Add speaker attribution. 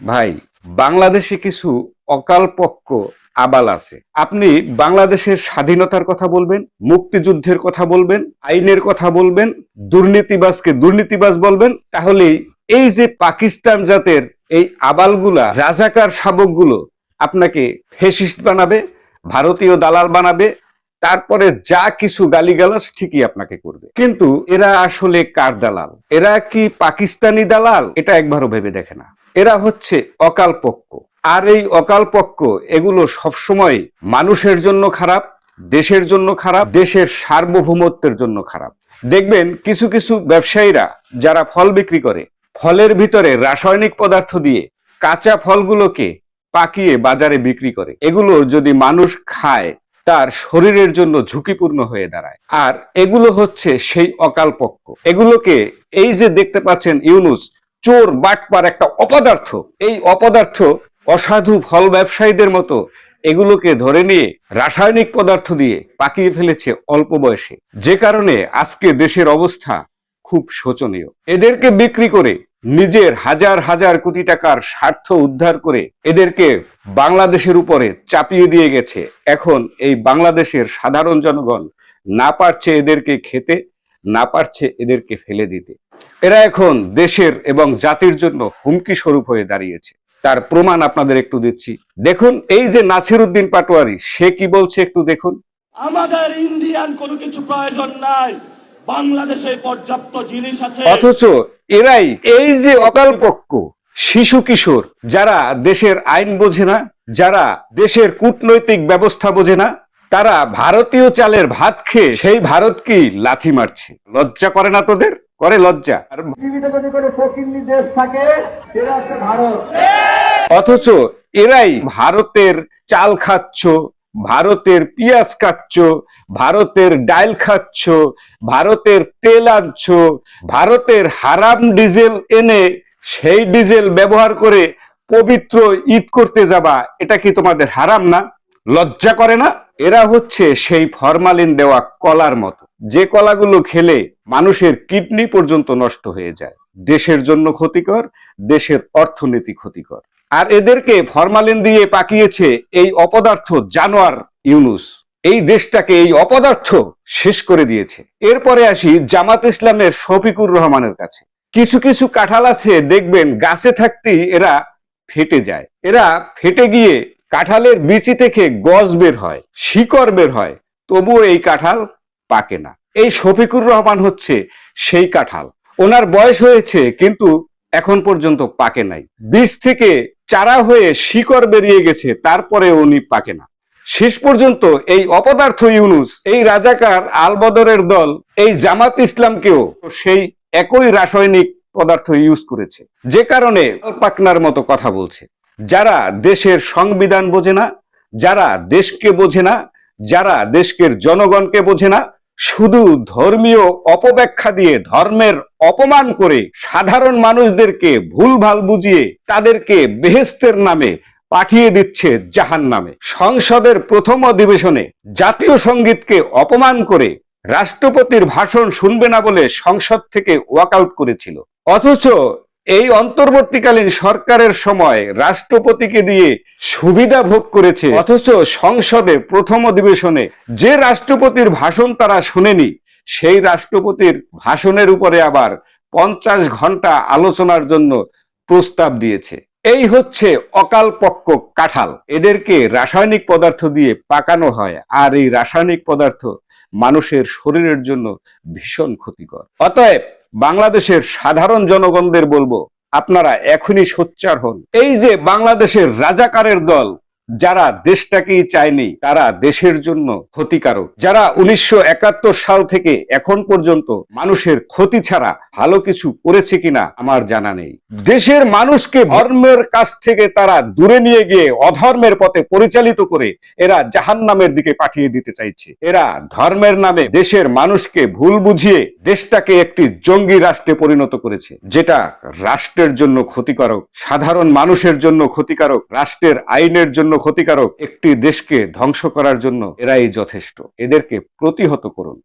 Speaker 1: ভাই, বাংলাদেশে কিছু অকালপক্ষ আবাল আছে। আপনি বাংলাদেশের স্বাধীনতার কথা বলবেন, মুক্তিযুদ্ধের কথা বলবেন, আইনের কথা বলবেন, দুর্নীতিবাজকে দুর্নীতিবাজ বলবেন, তাহলেই এই যে পাকিস্তান জাতের এই আবালগুলা, রাজাকার শাবকগুলো আপনাকে ফেসিস্ট বানাবে, ভারতীয় দালাল বানাবে, তারপরে যা কিছু গালিগালাজ ঠিকই আপনাকে করবে। কিন্তু এরা আসলে কার দালাল? এরা কি পাকিস্তানি দালাল? এটা একবারও ভেবে দেখে না। এরা হচ্ছে অকালপক্ষ। আর এই অকালপক্ষ এগুলো সবসময় মানুষের জন্য খারাপ, দেশের জন্য খারাপ, দেশের সার্বভৌমত্বের জন্য খারাপ। দেখবেন কিছু কিছু ব্যবসায়ীরা যারা ফল বিক্রি করে, ফলের ভিতরে রাসায়নিক পদার্থ দিয়ে কাঁচা ফলগুলোকে পাকিয়ে বাজারে বিক্রি করে। এগুলো যদি মানুষ খায় তার শরীরের জন্য ঝুঁকিপূর্ণ হয়ে দাঁড়ায়। আর এগুলো হচ্ছে সেই অকালপক্ষ। এগুলোকে এই যে দেখতে পাচ্ছেন ইউনূস, চোর বাটপার একটা অপদার্থ, এই অপদার্থ অসাধু ফল ব্যবসায়ীদের মতো এগুলোকে ধরে নিয়ে রাসায়নিক পদার্থ দিয়ে পাকিয়ে ফেলেছে অল্প বয়সে, যে কারণে আজকে দেশের অবস্থা খুব শোচনীয়। এদেরকে বিক্রি করে নিজের হাজার হাজার কোটি টাকার স্বার্থ উদ্ধার করে এদেরকে বাংলাদেশের উপরে চাপিয়ে দিয়ে গেছে। এখন এই বাংলাদেশের সাধারণ জনগণ না পারছে এদেরকে খেতে, না পারছে এদেরকে ফেলে দিতে। এরা এখন দেশের এবং জাতির জন্য হুমকি স্বরূপ হয়ে দাঁড়িয়েছে। তার প্রমাণ আপনাদের একটু দিচ্ছি। দেখুন এই যে নাসির উদ্দিন পাটোয়ারি, সে কি বলছে একটু দেখুন।
Speaker 2: আমাদের ইন্ডিয়ান কোনো কিছু প্রয়োজন নাই, বাংলাদেশে পর্যাপ্ত জিনিস আছে।
Speaker 1: অথচ এরাই এই যে অকালপক্ষ, শিশু কিশোর, যারা দেশের আইন বোঝে না, যারা দেশের কূটনৈতিক ব্যবস্থা বোঝে না, তারা ভারতীয় চালের ভাত খেয়ে সেই ভারতকে লাথি মারছে। লজ্জা করে না তোদের? করে লজ্জা? আর
Speaker 3: পৃথিবীতে যদি কোনো ফকিন্নি দেশ থাকে সেটা হচ্ছে ভারত।
Speaker 1: অথচ এরাই ভারতের চাল খাচ্ছ, ভারতের পেঁয়াজ খাচ্ছ, ভারতের ডাল খাচ্ছ, ভারতের তেল আনছ, ভারতের হারাম ডিজেল এনে সেই ডিজেল ব্যবহার করে পবিত্র ঈদ করতে যাবা। এটা কি তোমাদের হারাম না? লজ্জা করে না? এরা হচ্ছে সেই ফরমালিন দেওয়া কলার মতো, যে কলাগুলো খেলে মানুষের কিডনি পর্যন্ত নষ্ট হয়ে যায়। দেশের জন্য ক্ষতিকর, দেশের অর্থনীতি ক্ষতিকর। আর এদেরকে ফরমালিন দিয়ে পাকিয়েছে এই অপদার্থ জানোয়ার ইউনূস। এই দেশটাকে এই অপদার্থ শেষ করে দিয়েছে। এরপরে আসি জামাত ইসলামের শফিকুর রহমানের কাছে। কিছু কিছু কাঁঠাল আছে দেখবেন গাছে থাকতেই এরা ফেটে যায়। এরা ফেটে গিয়ে কাঁঠালের বিচি থেকে গজ বের হয়, শিকড় বের হয়, তবুও এই কাঁঠাল পাকে না। এই শফিকুর রহমান হচ্ছে সেই কাঁঠাল। ওনার বয়স হয়েছে কিন্তু এখন পর্যন্ত পাকে নাই। বীজ থেকে চারা হয়ে শিকড় বেরিয়ে গেছে, তারপরে উনি পাকে না। শেষ পর্যন্ত এই অপদার্থ ইউনূস, এই রাজাকার আলবদরের দল, এই জামাত ইসলামকেও সেই একই রাসায়নিক পদার্থ ইউজ করেছে, যে কারণে পাকনার মতো কথা বলছে। যারা দেশের সংবিধান বোঝে না, যারা দেশকে বোঝে না, যারা দেশের জনগণকে বোঝে না, শুধু ধর্মীয় অপব্যাখ্যা দিয়ে ধর্মের অপমান করে সাধারণ মানুষদেরকে ভুলভাল বুঝিয়ে তাদেরকে বেহেশতের নামে পাঠিয়ে দিচ্ছে জাহান্নামে। সংসদের প্রথম অধিবেশনে জাতীয় সঙ্গীতকে অপমান করে রাষ্ট্রপতির ভাষণ শুনবে না বলে সংসদ থেকে ওয়াকআউট করেছিল। অথচ এই অন্তর্বর্তীকালীন সরকারের সময় রাষ্ট্রপতিকে দিয়ে সুবিধা ভোগ করেছে। অথচ সংসদে প্রথম অধিবেশনে যে রাষ্ট্রপতির ভাষণ তারা শুনেনি, সেই রাষ্ট্রপতির ভাষণের উপরে আবার 50 ঘন্টা আলোচনার জন্য প্রস্তাব দিয়েছে। এই হচ্ছে অকালপক্ষ কাঁঠাল। এদেরকে রাসায়নিক পদার্থ দিয়ে পাকানো হয়, আর এই রাসায়নিক পদার্থ মানুষের শরীরের জন্য ভীষণ ক্ষতিকর। অতএব বাংলাদেশের সাধারণ জনগণদের বলবো, আপনারা এখনই সোচ্চার হন। এই যে বাংলাদেশের রাজাকারের দল, যারা দেশটাকেই চায়নি, তারা দেশের জন্য ক্ষতিকারক। যারা 1971 সাল থেকে এখন পর্যন্ত মানুষের ক্ষতি ছাড়া ভালো কিছু করেছে কিনা আমার জানা নেই। দেশের মানুষকে ধর্মের কাছ থেকে তারা দূরে নিয়ে গিয়ে অধর্মের পথে পরিচালিত করে এরা জাহান্নামের দিকে পাঠিয়ে দিতে চাইছে। এরা ধর্মের নামে দেশের মানুষকে ভুল বুঝিয়ে দেশটাকে একটি জঙ্গি রাষ্ট্রে পরিণত করেছে, যেটা রাষ্ট্রের জন্য ক্ষতিকারক, সাধারণ মানুষের জন্য ক্ষতিকারক, রাষ্ট্রের আইনের জন্য ক্ষতিকারক। একটি দেশকে ধ্বংস করার জন্য এরাই যথেষ্ট। এদেরকে প্রতিহত করুন।